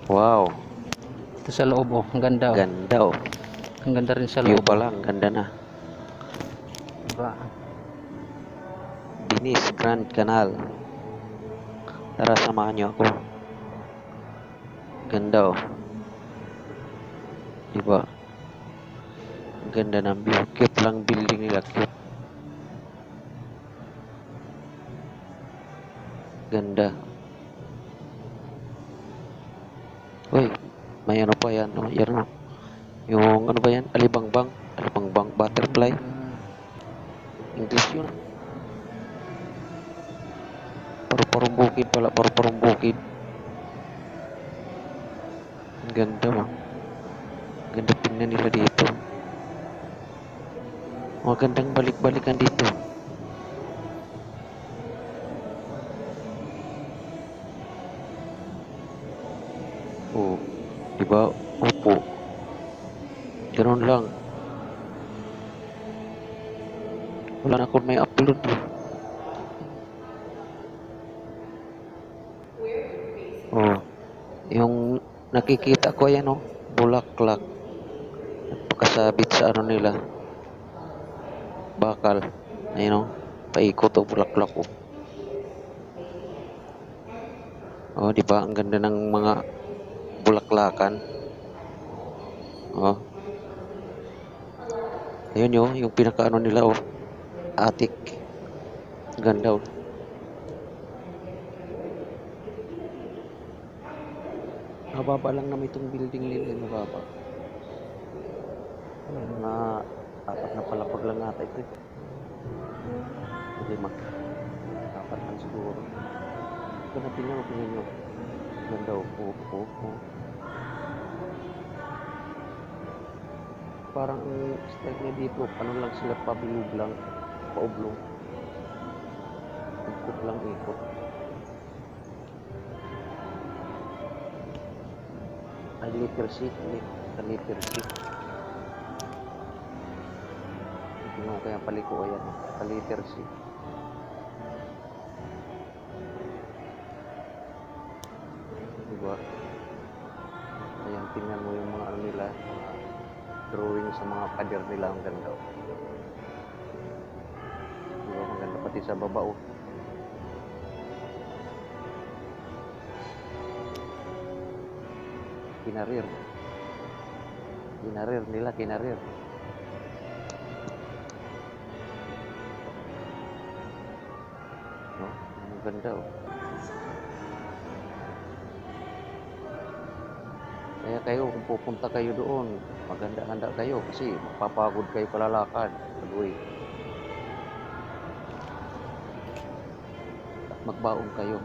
Wow, Ito sa loob, oh. Ang ganda, oh. ganda oh. Ang ganda rin sa View loob, pa oh. lang, ganda na. Diba? Venice Grand Canal. Tara, samahan niyo ako. Ganda oh. Diba? Ang ganda ng view. Cute lang building nila, cute. Ganda. Uy, may ano pa yan, oh. Yan oh. Yung ano ba yan? Alibangbang. Alibangbang butterfly. English yun. Paru-parong bukid pala. Paru-parong bukid. Ang ganda oh. Ang ganda tingnan nila dito. Magandang balik-balikan dito. Oh, diba? Opo. Ganun lang. Wala na akong may upload eh. Oh, yung nakikita ko yan oh, bulaklak. Nagpakasabit sa ano nila. Bakal. Ayun oh, paikot oh, bulaklak oh. Oh, di ba? Ang ganda ng mga bulaklakan. Oh. Ayun yo, yung pinakaano nila oh. Attic. Ang ganda oh. Mababa lang naman itong building nila, mababa. Mga 4 na palapag lang ata ito. 5. 4 lang siguro. Ganapin nyo. Ganda oh. Parang ang style niya dito, ano lang sila, pabilog lang, paoblong. Ikot lang, ikot. Ay, literacy. Hindi mo kaya paliko, ayan, literacy. Diba? Ayan, tingnan mo yung mga ano nila, mga drawing sa mga pader nila, ang ganda. Diba, ang ganda pati sa baba oh. Kinarir nila. No? Ang ganda oh. Kaya kayo, kung pupunta kayo doon, maganda-handa kayo kasi mapapagod kayo kalalakad. Pag-uwi. At magbaon kayo.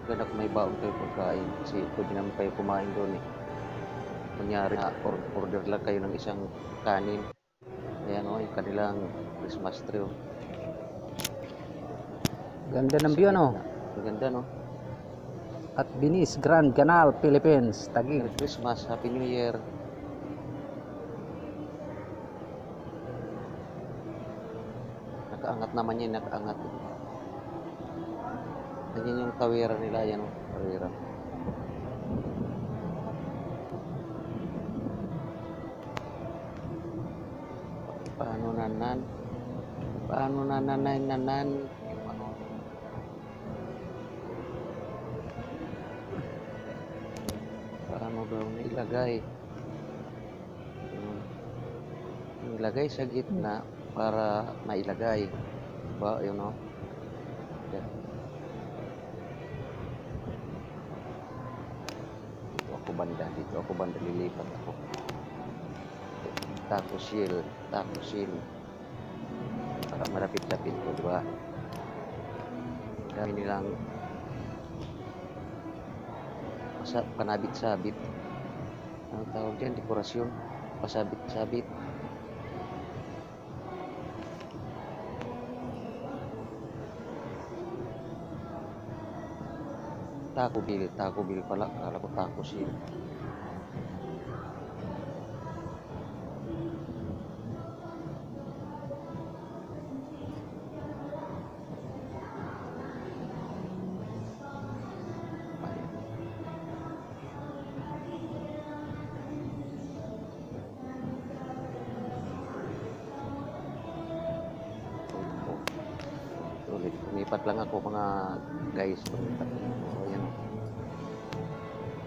Ganda kung may baon kayo pagkain kasi pwede naman kayo kumain doon eh. Kunyari na order lang kayo ng isang kanin. Ayan o, yung kanilang Christmas tree oh. Ganda ng view, no? Ang ganda no? At Venice Grand Canal, Philippines, Taguig. Merry Christmas, Happy New Year. Nakaangat naman yan, nakaangat. Ganyan yung tawira nila, yan o, tawira. Paano nanan? Paano daw nilagay sa gitna para mailagay, ba yun o. Dito ako banda lilipat ako. Taco shield para malapit-lapit ko, diba? Kami nilang panabit-sabit, ano tawag dyan, dekorasyon, pasabit-sabit. Taco Bill pala, akala ko taco shield. Contact lang ako mga guys. Contact. Oh, yan.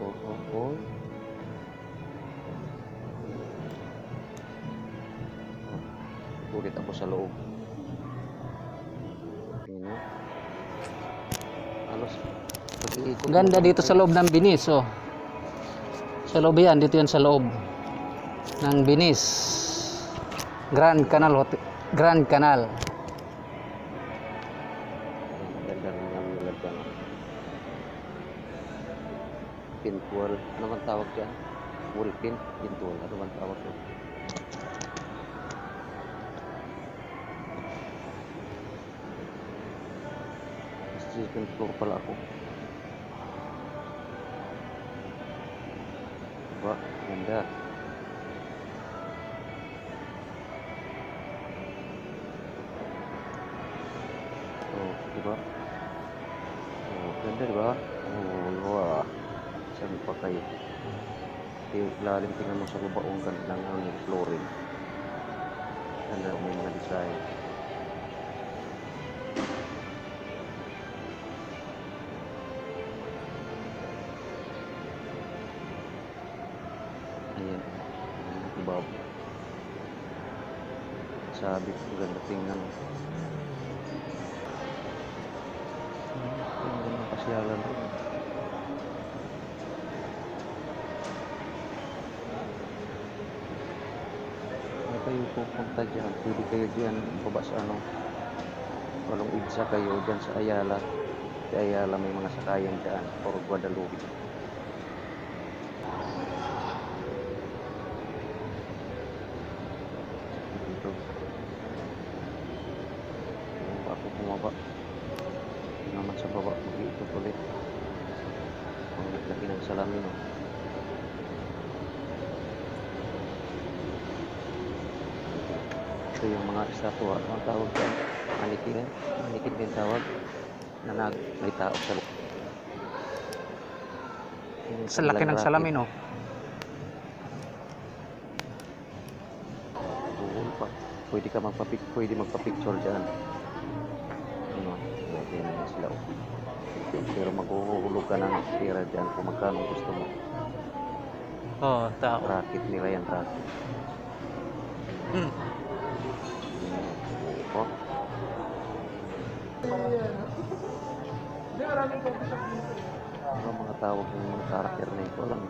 Oh. Ulit ako sa loob. Tingnan nyo. Halos. Pag-iikot mo Ganda lang dito sa kayo. loob ng Binis, oh. Sa loob yan, dito yan sa loob ng Binis. Grand Canal Hotel. Grand Canal. Ganda rin yung nilagyan. Pintual. Ano bang tawag dyan? Wallpin? Pintual. Ano bang tawag dyan? Second floor pala ako. Diba? Ganda. Oh, diba? Oh, ganda diba? Oh, wah. Saan pa kayo? Lalim tingnan mo sa baba. Ang ganda ng ang flooring. Ganda may mga design. Ayan. Diba? Sabi ko ganda tingnan. Ang ganda ng pasyalan rin. Ano kayo pupunta dyan? Pwede kayo dyan baba sa ano? Walang idsa kayo dyan sa Ayala. Sa Ayala may mga sakayan dyan. Or Guadalupe. Dito. Bumaba ako bumaba. Naman sa baba. Mag-iikot ulit. Ang laki ng salamin. Oh. Ito yung mga estatwa. Ang tawag dyan? Manikin. Manikin din tawag. Na may tao sa loob. Yung Sa laki ng kanilang salamin, oh. Google pa. Pwede magpa-picture dyan. Ano? Pwede naman sila. Oh. Pero maghuhulog ka ng pera dyan kung magkano gusto mo. Oh, tao. Racket nila yan, racket. Oh. Ano mga tawag ng mga karakter na ito lang.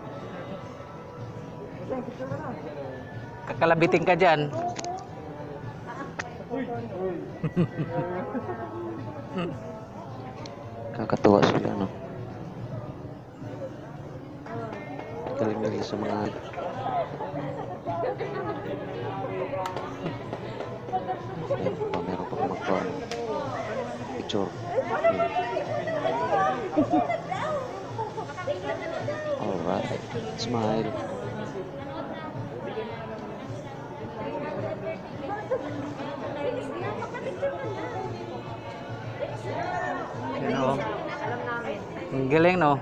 Kakalabitin ka dyan. Kakatuwa sila, no? Galing nila sa mga meron pa magpa picture. Alright. Smile. Yan, oh. Ang galing, no?